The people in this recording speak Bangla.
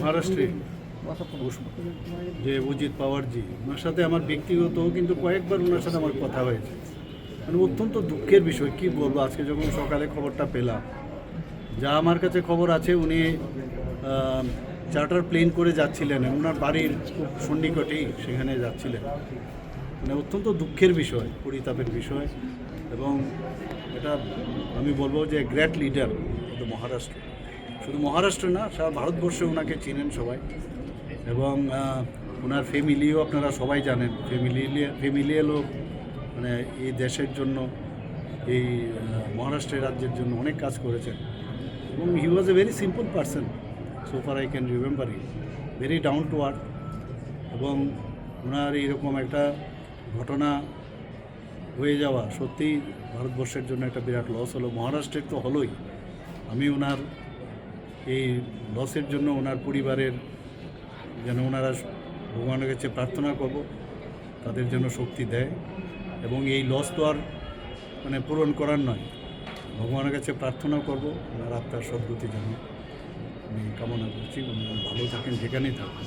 মহারাষ্ট্রে যে অজিত পাওয়ারজি, ওনার সাথে আমার ব্যক্তিগত কিন্তু কয়েকবার ওনার সাথে আমার কথা হয়েছে। মানে অত্যন্ত দুঃখের বিষয়, কি বলবো। আজকে যখন সকালে খবরটা পেলাম, যা আমার কাছে খবর আছে, উনি চার্টার প্লেন করে যাচ্ছিলেন, ওনার বাড়ির খুব সন্নিকটেই সেখানে যাচ্ছিলেন। মানে অত্যন্ত দুঃখের বিষয়, পরিতাপের বিষয়। এবং এটা আমি বলবো যে গ্রেট লিডার অফ মহারাষ্ট্র। শুধু মহারাষ্ট্র না, সারা ভারতবর্ষে ওনাকে চেনেন সবাই। এবং ওনার ফ্যামিলিও আপনারা সবাই জানেন। ফ্যামিলিয়ালও মানে এই দেশের জন্য, এই মহারাষ্ট্রের রাজ্যের জন্য অনেক কাজ করেছেন। এবং he was a very simple person, so far I can remember he, very down to earth. এবং ওনার এইরকম একটা ঘটনা হয়ে যাওয়া সত্যিই ভারতবর্ষের জন্য একটা বিরাট লস হলো। মহারাষ্ট্রের তো হলোই। আমি ওনার এই লসের জন্য ওনার পরিবারের যেন ওনারা ভগবানের কাছে প্রার্থনা করব, তাদের জন্য শক্তি দেয়। এবং এই লস তো আর মানে পূরণ করার নয়, ভগবানের কাছে প্রার্থনা করব ওনার আত্মার সদ্গতি যেন আমি কামনা করছি। ভালো থাকেন যেখানেই থাকেন।